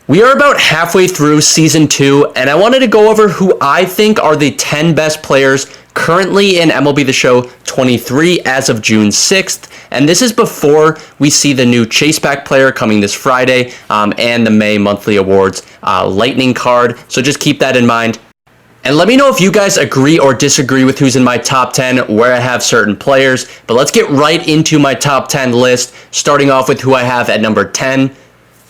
We are about halfway through season 2, and I wanted to go over who I think are the 10 best players currently in MLB The Show 23 as of June 6th. And this is before we see the new Chaseback player coming this Friday and the May monthly awards lightning card. So just keep that in mind. And let me know if you guys agree or disagree with who's in my top 10, where I have certain players. But let's get right into my top 10 list, starting off with who I have at number 10.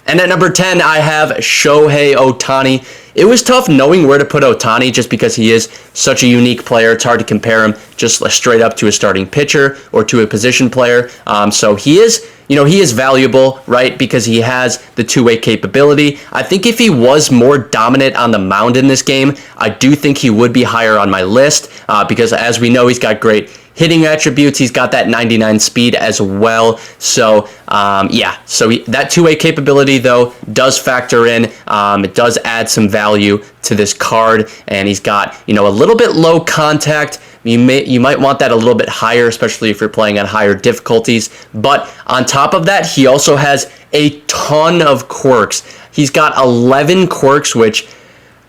And at number 10, I have Shohei Otani. It was tough knowing where to put Otani just because he is such a unique player. It's hard to compare him just straight up to a starting pitcher or to a position player. So he is valuable, right? Because he has the two-way capability. I think if he was more dominant on the mound in this game, I do think he would be higher on my list because as we know, he's got great hitting attributes. He's got that 99 speed as well. So, that two-way capability, though, does factor in. It does add some value to this card. And he's got, a little bit low contact. You might want that a little bit higher, especially if you're playing on higher difficulties. But on top of that, he also has a ton of quirks. He's got 11 quirks, which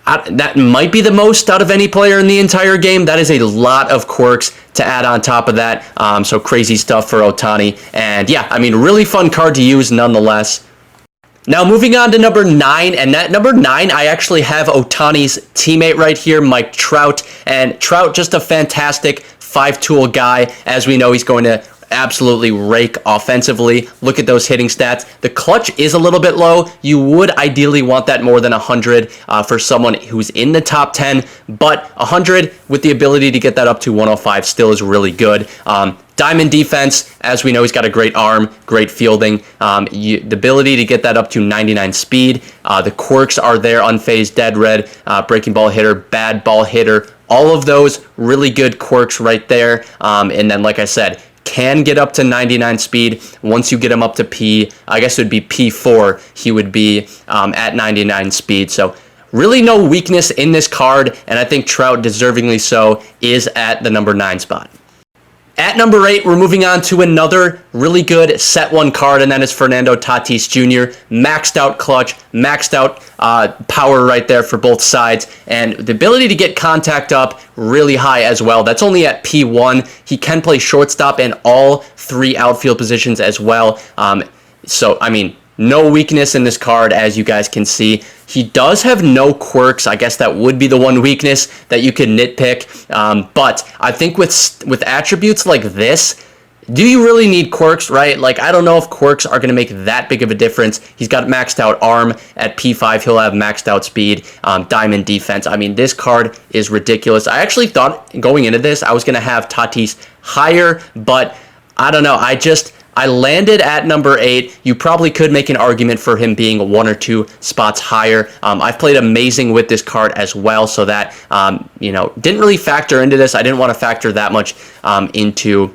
that might be the most out of any player in the entire game. That is a lot of quirks to add on top of that. So crazy stuff for Otani. And really fun card to use nonetheless. Now moving on to number 9, and at number 9, I actually have Otani's teammate right here, Mike Trout. And Trout, just a fantastic five-tool guy. As we know, he's going to absolutely rake offensively. Look at those hitting stats. The clutch is a little bit low. You would ideally want that more than 100 for someone who's in the top 10, but 100 with the ability to get that up to 105 still is really good. Diamond defense, as we know, he's got a great arm, great fielding. The ability to get that up to 99 speed. The quirks are there, unfazed, dead red, breaking ball hitter, bad ball hitter. All of those really good quirks right there. And then, like I said, can get up to 99 speed. Once you get him up to it would be P4, he would be at 99 speed. So really no weakness in this card, and I think Trout, deservingly so, is at the number 9 spot. At number 8, we're moving on to another really good set one card, and that is Fernando Tatis Jr. Maxed out clutch, maxed out power right there for both sides, and the ability to get contact up really high as well. That's only at P1. He can play shortstop and all 3 outfield positions as well. No weakness in this card, as you guys can see. He does have no quirks. I guess that would be the one weakness that you could nitpick. But I think with attributes like this, do you really need quirks, right? I don't know if quirks are going to make that big of a difference. He's got maxed out arm at P5. He'll have maxed out speed, diamond defense. This card is ridiculous. I actually thought going into this, I was going to have Tatis higher, but I don't know. I landed at number 8. You probably could make an argument for him being 1 or 2 spots higher. I've played amazing with this card as well, so that, didn't really factor into this. I didn't want to factor that much into,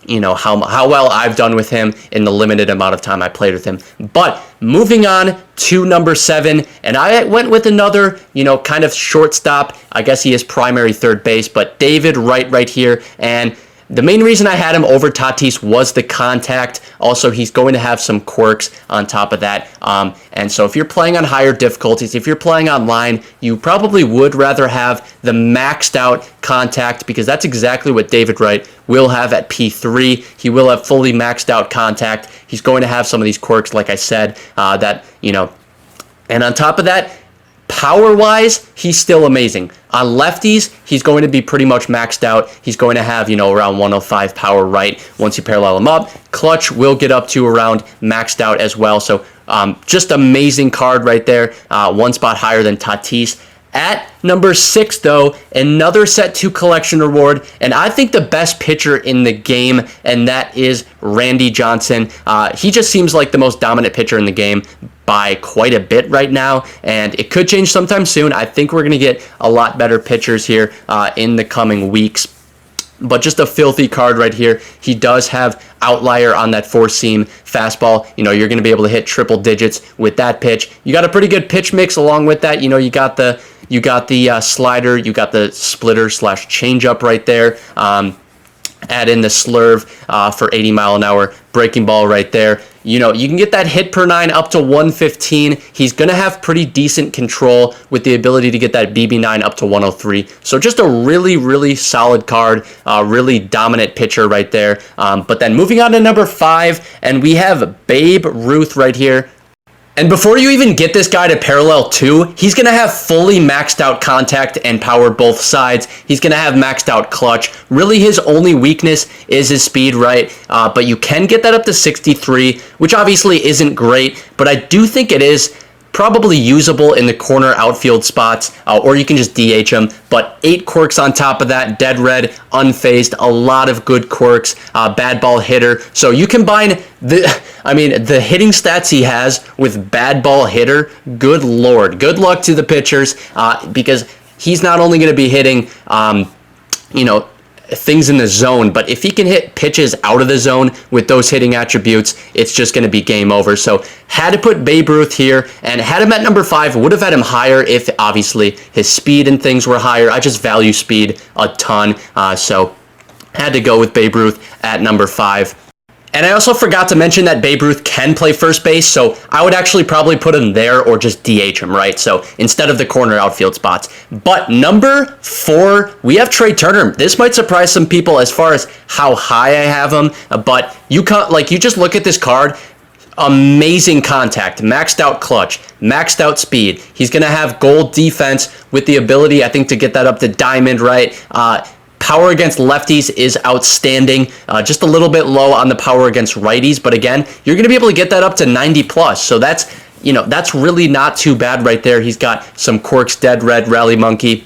how well I've done with him in the limited amount of time I played with him. But moving on to number 7, and I went with another, kind of shortstop. I guess he is primary third base, but David Wright right here. And the main reason I had him over Tatis was the contact. Also, he's going to have some quirks on top of that. And so if you're playing on higher difficulties, if you're playing online, you probably would rather have the maxed out contact, because that's exactly what David Wright will have at P3. He will have fully maxed out contact. He's going to have some of these quirks, like I said, and on top of that, power-wise, he's still amazing. On lefties, he's going to be pretty much maxed out. He's going to have, around 105 power right once you parallel him up. Clutch will get up to around maxed out as well. So just amazing card right there. 1 spot higher than Tatis. At number 6, though, another set 2 collection reward, and I think the best pitcher in the game, and that is Randy Johnson. He just seems like the most dominant pitcher in the game by quite a bit right now, and it could change sometime soon. I think we're going to get a lot better pitchers here in the coming weeks. But just a filthy card right here. He does have outlier on that 4-seam fastball. You're going to be able to hit triple digits with that pitch. You got a pretty good pitch mix along with that. You got the slider, you got the splitter / changeup right there. Add in the slurve for 80 mile an hour breaking ball right there. You can get that hit per 9 up to 115. He's going to have pretty decent control with the ability to get that BB9 up to 103. So just a really, really solid card, really dominant pitcher right there. But then moving on to number 5, and we have Babe Ruth right here. And before you even get this guy to parallel 2, he's going to have fully maxed out contact and power both sides. He's going to have maxed out clutch. Really, his only weakness is his speed, right? But you can get that up to 63, which obviously isn't great, but I do think it is probably usable in the corner outfield spots, or you can just DH him. But 8 quirks on top of that, dead red, unfazed, a lot of good quirks, bad ball hitter. So you combine the hitting stats he has with bad ball hitter. Good Lord, good luck to the pitchers, because he's not only going to be hitting, things in the zone, but if he can hit pitches out of the zone with those hitting attributes, it's just going to be game over. So had to put Babe Ruth here, and had him at number 5. Would have had him higher if obviously his speed and things were higher. I just value speed a ton, so had to go with Babe Ruth at number 5. And I also forgot to mention that Babe Ruth can play first base, so I would actually probably put him there or just DH him, right? So instead of the corner outfield spots. But number 4, we have Trey Turner. This might surprise some people as far as how high I have him, but you just look at this card. Amazing contact, maxed out clutch, maxed out speed. He's going to have gold defense with the ability, I think, to get that up to diamond, right? Power against lefties is outstanding, just a little bit low on the power against righties, but again, you're going to be able to get that up to 90 plus, so that's really not too bad right there. He's got some quirks, dead red, rally monkey,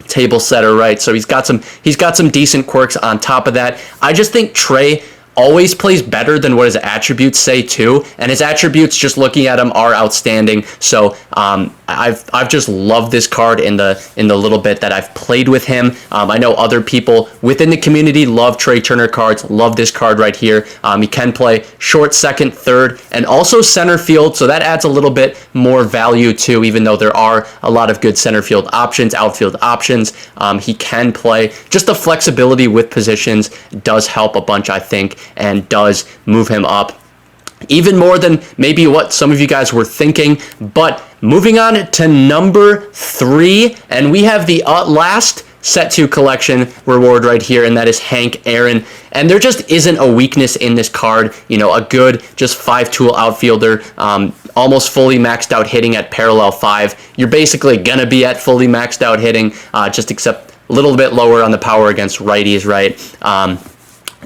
table setter, right? So he's got some decent quirks on top of that. I just think Trey always plays better than what his attributes say too, and his attributes, just looking at him, are outstanding. So I've just loved this card in the little bit that I've played with him. I know other people within the community love Trey Turner cards, love this card right here. He can play short, second, third, and also center field, so that adds a little bit more value too, even though there are a lot of good center field options, outfield options. He can play. Just the flexibility with positions does help a bunch, I think, and does move him up even more than maybe what some of you guys were thinking. But moving on to number 3, and we have the last set 2 collection reward right here, and that is Hank Aaron. And there just isn't a weakness in this card. A good just 5-tool outfielder, almost fully maxed out hitting at parallel 5. You're basically gonna be at fully maxed out hitting, just except a little bit lower on the power against righties, right?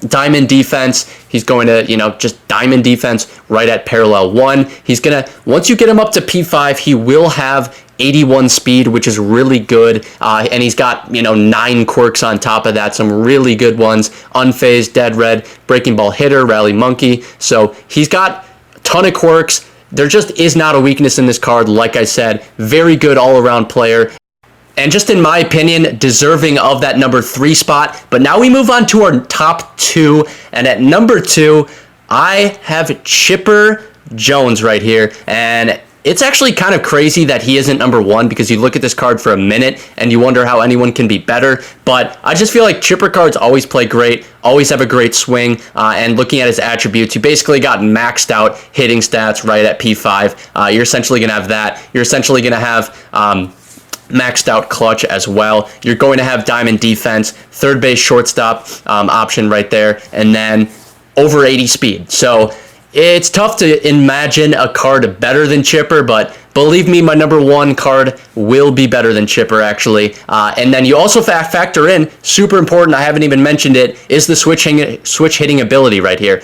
Diamond defense, he's going to, just diamond defense right at parallel 1. He's going to, once you get him up to P5, he will have 81 speed, which is really good. And he's got, 9 quirks on top of that, some really good ones. Unfazed, dead red, breaking ball hitter, rally monkey. So he's got a ton of quirks. There just is not a weakness in this card. Like I said, very good all-around player. And just in my opinion, deserving of that number 3 spot. But now we move on to our top 2. And at number 2, I have Chipper Jones right here. And it's actually kind of crazy that he isn't number 1, because you look at this card for a minute and you wonder how anyone can be better. But I just feel like Chipper cards always play great, always have a great swing. And looking at his attributes, he basically got maxed out hitting stats right at P5. You're essentially going to have that. You're essentially going to have maxed out clutch as well. You're going to have diamond defense, third base, shortstop option right there, and then over 80 speed. So it's tough to imagine a card better than Chipper, but believe me, my number 1 card will be better than Chipper, actually. And then you also factor in, super important, I haven't even mentioned it, is the switch hitting ability right here.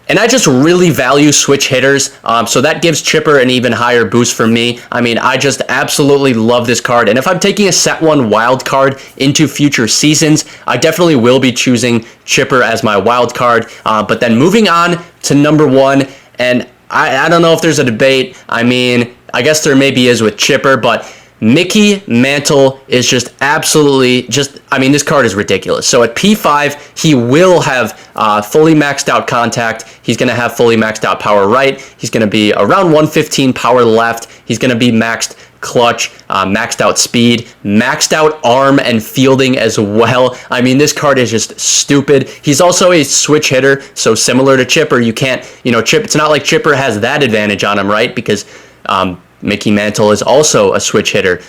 And I just really value switch hitters, so that gives Chipper an even higher boost for me. I just absolutely love this card. And if I'm taking a set 1 wild card into future seasons, I definitely will be choosing Chipper as my wild card. But then moving on to number 1, and I don't know if there's a debate. I guess there maybe is with Chipper, but Mickey Mantle is just absolutely this card is ridiculous. So at P5, he will have fully maxed out contact. He's going to have fully maxed out power right. He's going to be around 115 power left. He's going to be maxed clutch, maxed out speed, maxed out arm and fielding as well. I mean, this card is just stupid. He's also a switch hitter, so similar to Chipper, you can't, Chip. It's not like Chipper has that advantage on him, right? Because Mickey Mantle is also a switch hitter.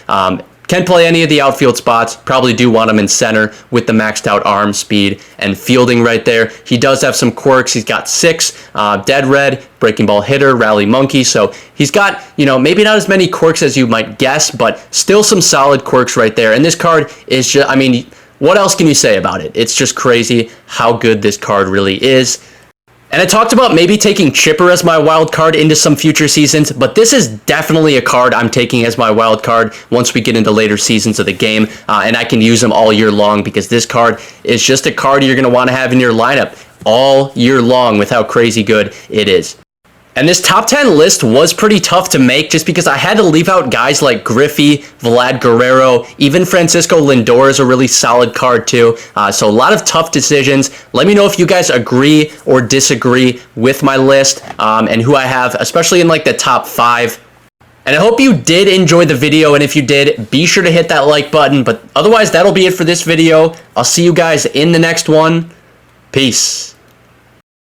Can play any of the outfield spots. Probably do want him in center with the maxed out arm, speed, and fielding right there. He does have some quirks. He's got 6, dead red, breaking ball hitter, rally monkey. So he's got, maybe not as many quirks as you might guess, but still some solid quirks right there. And this card is just, I mean, what else can you say about it? It's just crazy how good this card really is. And I talked about maybe taking Chipper as my wild card into some future seasons, but this is definitely a card I'm taking as my wild card once we get into later seasons of the game, and I can use him all year long because this card is just a card you're going to want to have in your lineup all year long with how crazy good it is. And this top 10 list was pretty tough to make just because I had to leave out guys like Griffey, Vlad Guerrero, even Francisco Lindor is a really solid card too. So a lot of tough decisions. Let me know if you guys agree or disagree with my list and who I have, especially in like the top 5. And I hope you did enjoy the video, and if you did, be sure to hit that like button. But otherwise, that'll be it for this video. I'll see you guys in the next one. Peace.